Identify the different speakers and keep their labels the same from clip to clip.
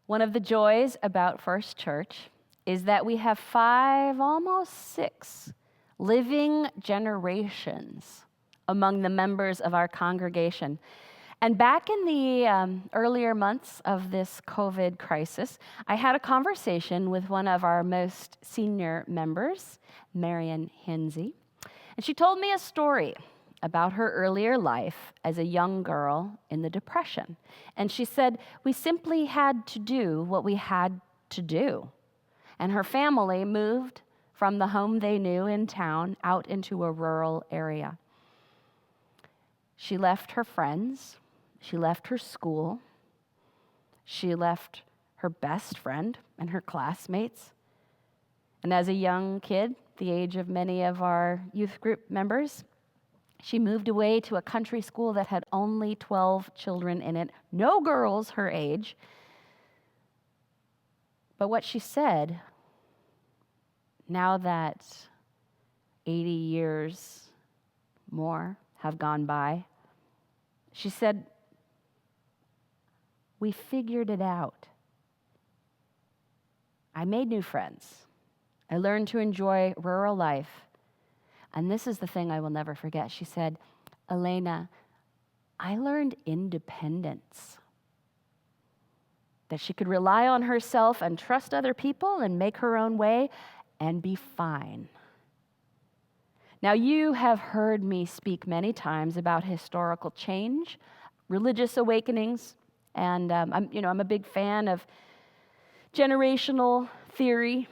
Speaker 1: One of the joys about First Church is that we have 5, almost 6, living generations among the members of our congregation. And back in the earlier months of this COVID crisis, I had a conversation with one of our most senior members, Marion Hinsey, and she told me a story about her earlier life as a young girl in the Depression. And she said, we simply had to do what we had to do. And her family moved from the home they knew in town out into a rural area. She left her friends, she left her school, she left her best friend and her classmates. And as a young kid, the age of many of our youth group members, she moved away to a country school that had only 12 children in it, no girls her age. But what she said, now that 80 years more have gone by, she said, we figured it out. I made new friends. I learned to enjoy rural life. And this is the thing I will never forget. She said, Elena, I learned independence. That she could rely on herself and trust other people and make her own way and be fine. Now, you have heard me speak many times about historical change, religious awakenings, and I'm a big fan of generational theory.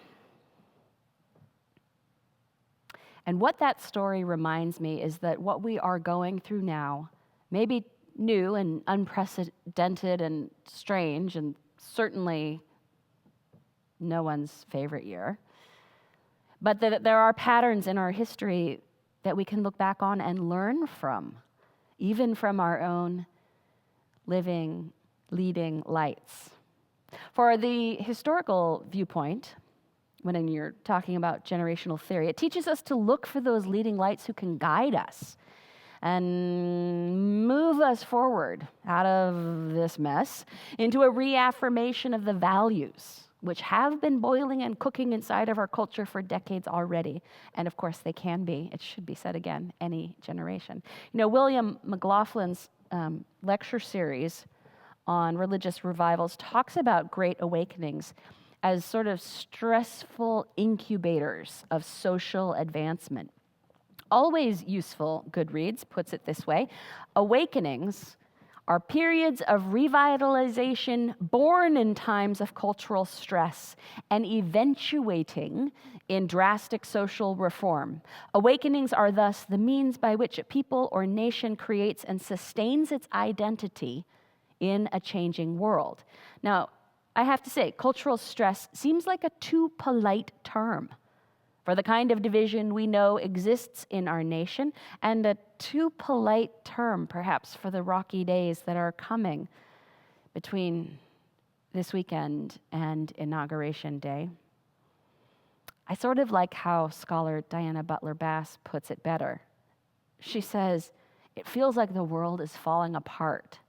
Speaker 1: And what that story reminds me is that what we are going through now may be new and unprecedented and strange, and certainly no one's favorite year, but that there are patterns in our history that we can look back on and learn from, even from our own living, leading lights. For the historical viewpoint, when you're talking about generational theory, it teaches us to look for those leading lights who can guide us and move us forward out of this mess into a reaffirmation of the values which have been boiling and cooking inside of our culture for decades already. And of course, they can be, it should be said again, any generation. You know, William McLaughlin's lecture series on religious revivals talks about great awakenings as sort of stressful incubators of social advancement. Always useful, Goodreads puts it this way: awakenings are periods of revitalization born in times of cultural stress and eventuating in drastic social reform. Awakenings are thus the means by which a people or nation creates and sustains its identity in a changing world. Now, I have to say, cultural stress seems like a too polite term for the kind of division we know exists in our nation, and a too polite term, perhaps, for the rocky days that are coming between this weekend and Inauguration Day. I sort of like how scholar Diana Butler Bass puts it better. She says, it feels like the world is falling apart,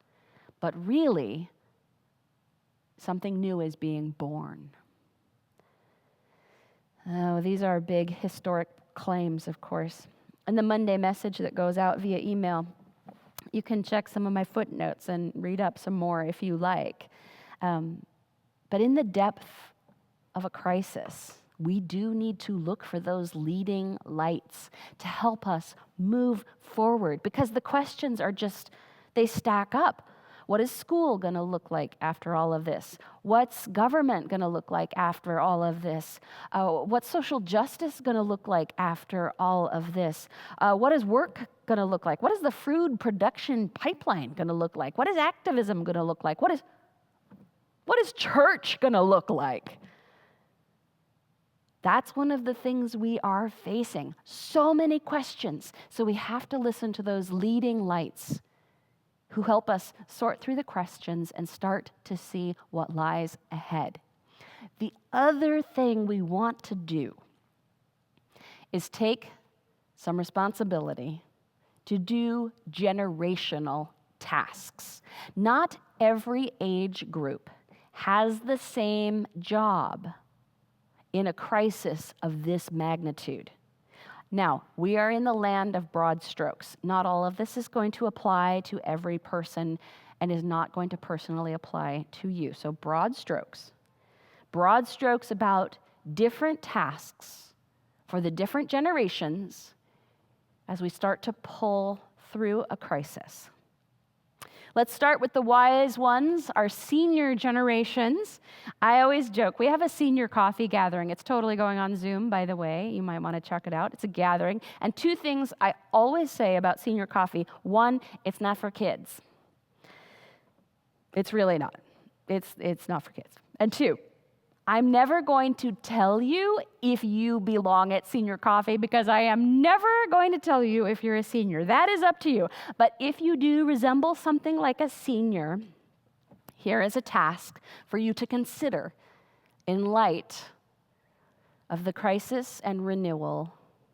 Speaker 1: but really, something new is being born. Oh, these are big historic claims, of course. In the Monday message that goes out via email, you can check some of my footnotes and read up some more if you like. But in the depth of a crisis, we do need to look for those leading lights to help us move forward, because the questions are just, they stack up. What is school going to look like after all of this? What's government going to look like after all of this? What's social justice going to look like after all of this? What is work going to look like? What is the food production pipeline going to look like? What is activism going to look like? What is church going to look like? That's one of the things we are facing. So many questions. So we have to listen to those leading lights who help us sort through the questions and start to see what lies ahead. The other thing we want to do is take some responsibility to do generational tasks. Not every age group has the same job in a crisis of this magnitude. Now, we are in the land of broad strokes. Not all of this is going to apply to every person and is not going to personally apply to you. So broad strokes about different tasks for the different generations as we start to pull through a crisis. Let's start with the wise ones, our senior generations. I always joke, we have a senior coffee gathering. It's totally going on Zoom, by the way. You might want to check it out. It's a gathering. And two things I always say about senior coffee. One, it's not for kids. It's really not. It's not for kids. And two, I'm never going to tell you if you belong at senior coffee because I am never going to tell you if you're a senior. That is up to you. But if you do resemble something like a senior, here is a task for you to consider in light of the crisis and renewal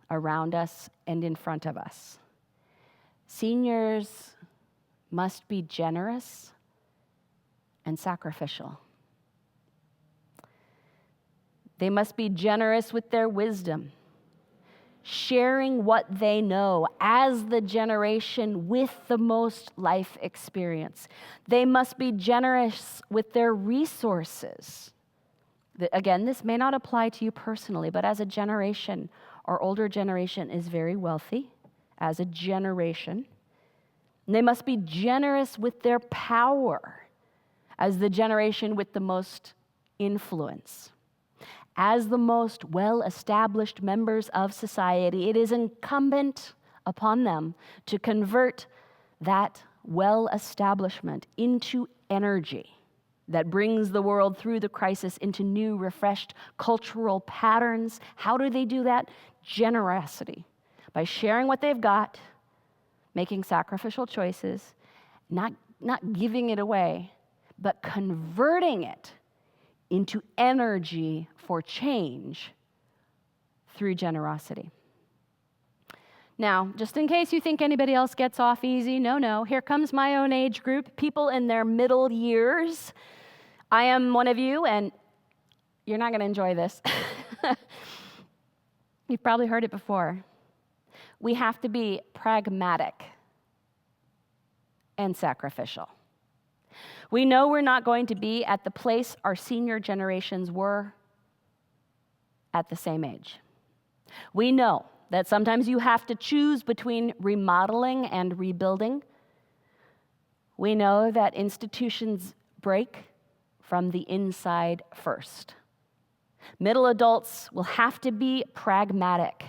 Speaker 1: around us and in front of us. Seniors must be generous and sacrificial. They must be generous with their wisdom, sharing what they know as the generation with the most life experience. They must be generous with their resources. Again, this may not apply to you personally, but as a generation, our older generation is very wealthy as a generation. And they must be generous with their power as the generation with the most influence. As the most well-established members of society, it is incumbent upon them to convert that well-establishment into energy that brings the world through the crisis into new, refreshed cultural patterns. How do they do that? Generosity. By sharing what they've got, making sacrificial choices, not giving it away, but converting it into energy for change through generosity. Now, just in case you think anybody else gets off easy, no, here comes my own age group, people in their middle years. I am one of you, and you're not going to enjoy this. You've probably heard it before. We have to be pragmatic and sacrificial. We know we're not going to be at the place our senior generations were at the same age. We know that sometimes you have to choose between remodeling and rebuilding. We know that institutions break from the inside first. Middle adults will have to be pragmatic.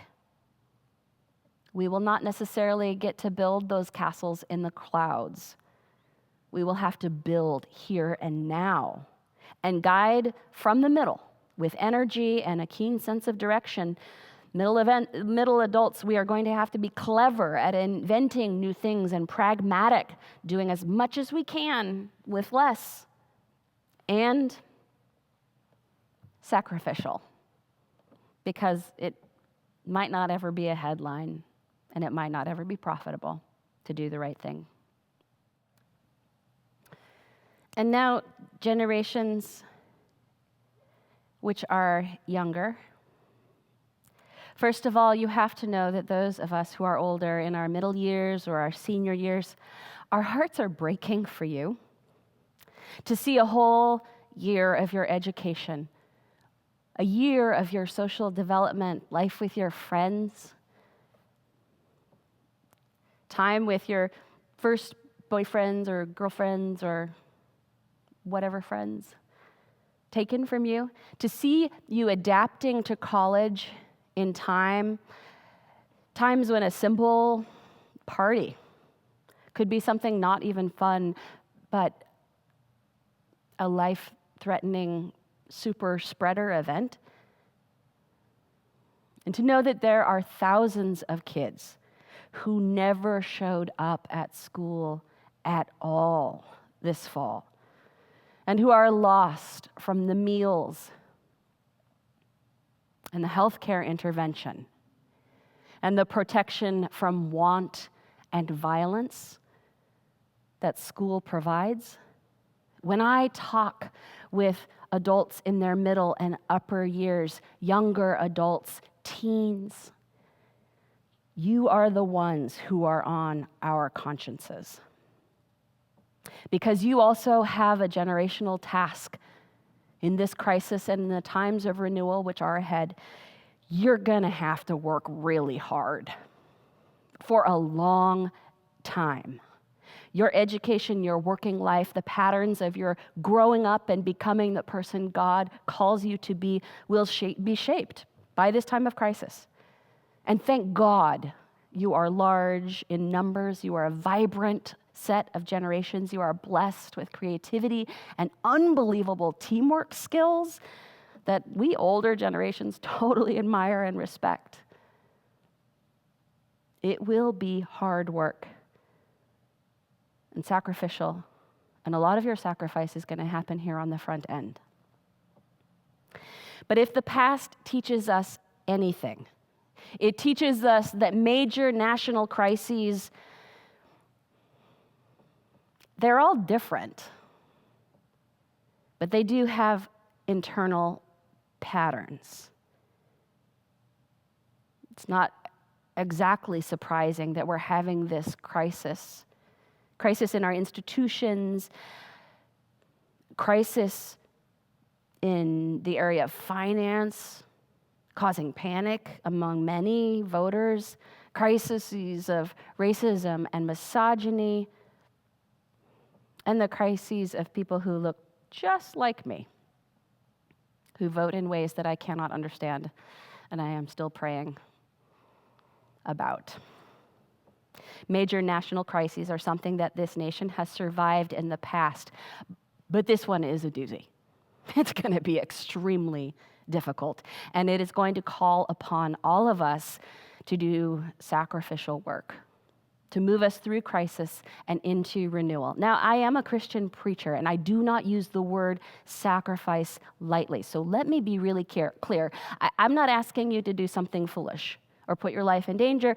Speaker 1: We will not necessarily get to build those castles in the clouds. We will have to build here and now and guide from the middle with energy and a keen sense of direction. Middle adults, we are going to have to be clever at inventing new things and pragmatic, doing as much as we can with less, and sacrificial, because it might not ever be a headline and it might not ever be profitable to do the right thing. And now, generations which are younger. First of all, you have to know that those of us who are older, in our middle years or our senior years, our hearts are breaking for you. To see a whole year of your education, a year of your social development, life with your friends, time with your first boyfriends or girlfriends or whatever friends taken from you, to see you adapting to college in times when a simple party could be something not even fun, but a life-threatening super spreader event. And to know that there are thousands of kids who never showed up at school at all this fall, and who are lost from the meals and the healthcare intervention and the protection from want and violence that school provides. When I talk with adults in their middle and upper years, younger adults, teens. You are the ones who are on our consciences. Because you also have a generational task in this crisis and in the times of renewal which are ahead. You're going to have to work really hard for a long time. Your education, your working life, the patterns of your growing up and becoming the person God calls you to be will be shaped by this time of crisis. And thank God you are large in numbers. You are a vibrant set of generations. You are blessed with creativity and unbelievable teamwork skills that we older generations totally admire and respect. It will be hard work and sacrificial, and a lot of your sacrifice is going to happen here on the front end. But if the past teaches us anything, it teaches us that major national crises, they're all different, but they do have internal patterns. It's not exactly surprising that we're having this crisis in our institutions, crisis in the area of finance, causing panic among many voters, crises of racism and misogyny, and the crises of people who look just like me, who vote in ways that I cannot understand, and I am still praying about. Major national crises are something that this nation has survived in the past, but this one is a doozy. It's going to be extremely difficult, and it is going to call upon all of us to do sacrificial work, to move us through crisis and into renewal. Now, I am a Christian preacher, and I do not use the word sacrifice lightly, so let me be really clear. I'm not asking you to do something foolish or put your life in danger.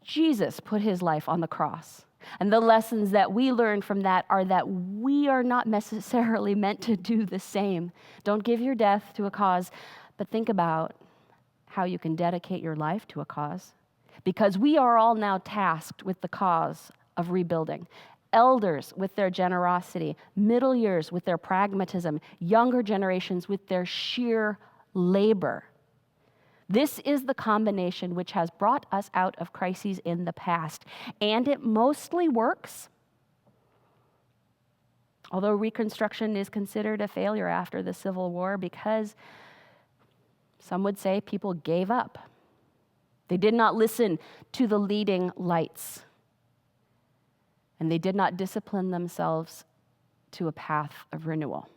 Speaker 1: Jesus put his life on the cross. And the lessons that we learn from that are that we are not necessarily meant to do the same. Don't give your death to a cause, but think about how you can dedicate your life to a cause. Because we are all now tasked with the cause of rebuilding. Elders with their generosity, middle years with their pragmatism, younger generations with their sheer labor. This is the combination which has brought us out of crises in the past, and it mostly works. Although Reconstruction is considered a failure after the Civil War because some would say people gave up. They did not listen to the leading lights, and they did not discipline themselves to a path of renewal.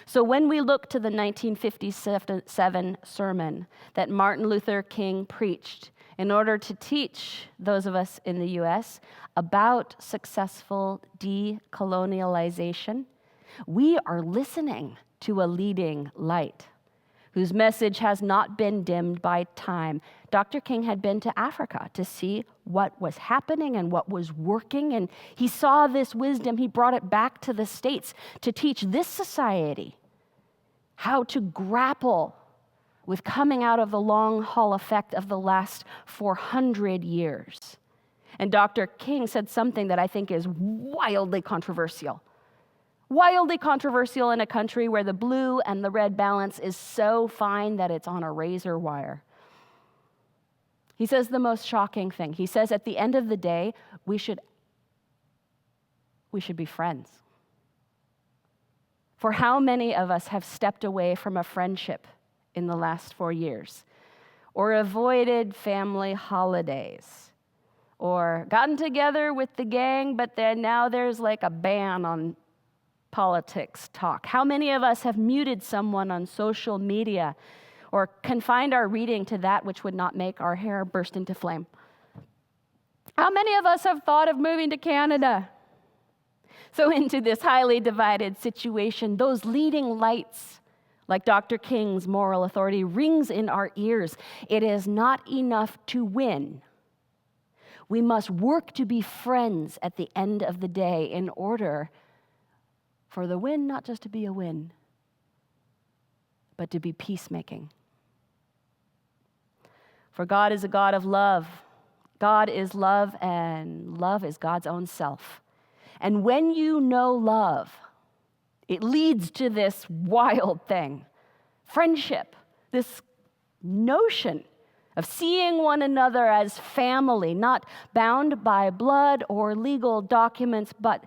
Speaker 1: So when we look to the 1957 sermon that Martin Luther King preached in order to teach those of us in the U.S. about successful decolonialization, we are listening to a leading light whose message has not been dimmed by time. Dr. King had been to Africa to see what was happening and what was working, and he saw this wisdom. He brought it back to the States to teach this society how to grapple with coming out of the long haul effect of the last 400 years. And Dr. King said something that I think is wildly controversial. Wildly controversial in a country where the blue and the red balance is so fine that it's on a razor wire. He says the most shocking thing. He says at the end of the day, we should be friends. For how many of us have stepped away from a friendship in the last 4 years, or avoided family holidays, or gotten together with the gang, but then now there's like a ban on politics talk? How many of us have muted someone on social media or confined our reading to that which would not make our hair burst into flame? How many of us have thought of moving to Canada? So into this highly divided situation, those leading lights, like Dr. King's moral authority, rings in our ears. It is not enough to win. We must work to be friends at the end of the day in order for the win not just to be a win, but to be peacemaking. For God is a God of love. God is love, and love is God's own self. And when you know love, it leads to this wild thing, friendship, this notion of seeing one another as family, not bound by blood or legal documents, but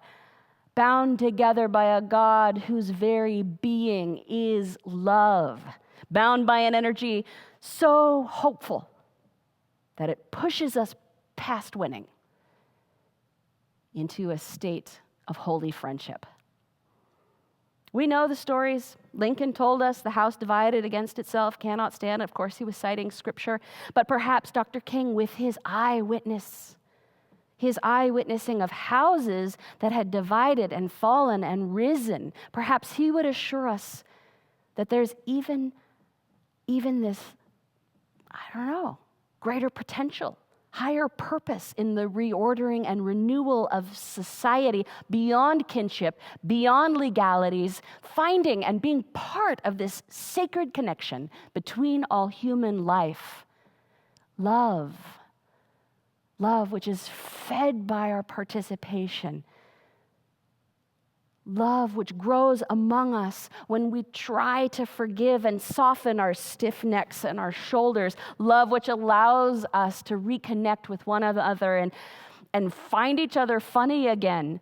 Speaker 1: bound together by a God whose very being is love, bound by an energy so hopeful that it pushes us past winning into a state of holy friendship. We know the stories. Lincoln told us the house divided against itself cannot stand. Of course, he was citing scripture. But perhaps Dr. King, with his eyewitnessing of houses that had divided and fallen and risen, perhaps he would assure us that there's even this, greater potential, higher purpose in the reordering and renewal of society beyond kinship, beyond legalities, finding and being part of this sacred connection between all human life. Love, which is fed by our participation. Love, which grows among us when we try to forgive and soften our stiff necks and our shoulders. Love, which allows us to reconnect with one another and find each other funny again.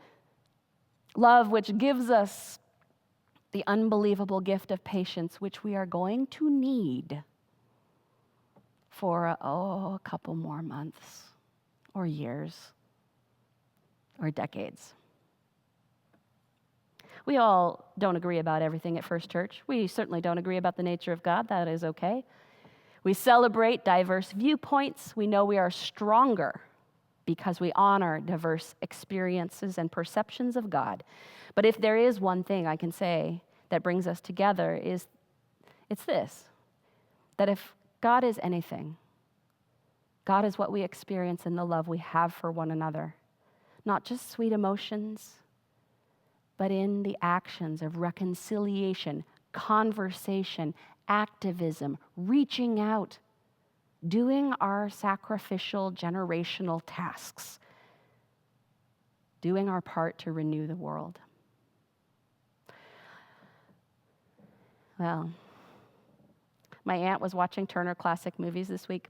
Speaker 1: Love, which gives us the unbelievable gift of patience, which we are going to need for a couple more months or years or decades. We all don't agree about everything at First Church. We certainly don't agree about the nature of God. That is okay. We celebrate diverse viewpoints. We know we are stronger because we honor diverse experiences and perceptions of God. But if there is one thing I can say that brings us together, it's this, that if God is anything, God is what we experience in the love we have for one another. Not just sweet emotions, but in the actions of reconciliation, conversation, activism, reaching out, doing our sacrificial generational tasks, doing our part to renew the world. Well, my aunt was watching Turner Classic Movies this week,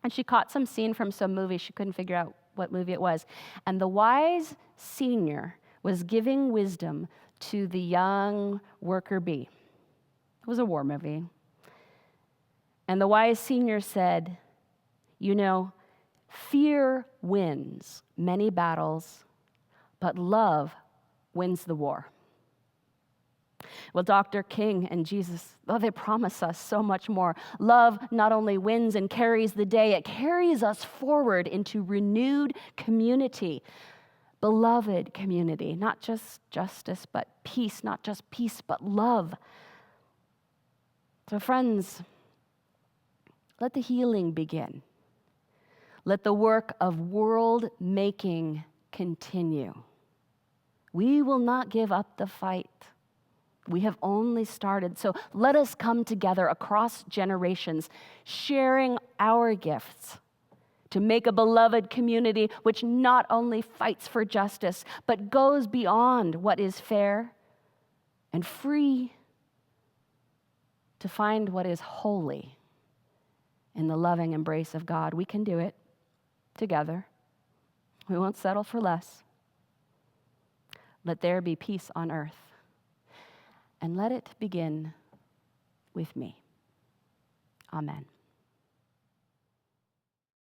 Speaker 1: and she caught some scene from some movie. She couldn't figure out what movie it was. And the wise senior was giving wisdom to the young worker bee. It was a war movie. And the wise senior said, fear wins many battles, but love wins the war. Well, Dr. King and Jesus, they promise us so much more. Love not only wins and carries the day, it carries us forward into renewed community. Beloved community, not just justice, but peace, not just peace, but love. So friends, let the healing begin. Let the work of world making continue. We will not give up the fight. We have only started. So let us come together across generations, sharing our gifts to make a beloved community which not only fights for justice, but goes beyond what is fair and free to find what is holy in the loving embrace of God. We can do it together. We won't settle for less. Let there be peace on earth, and let it begin with me. Amen.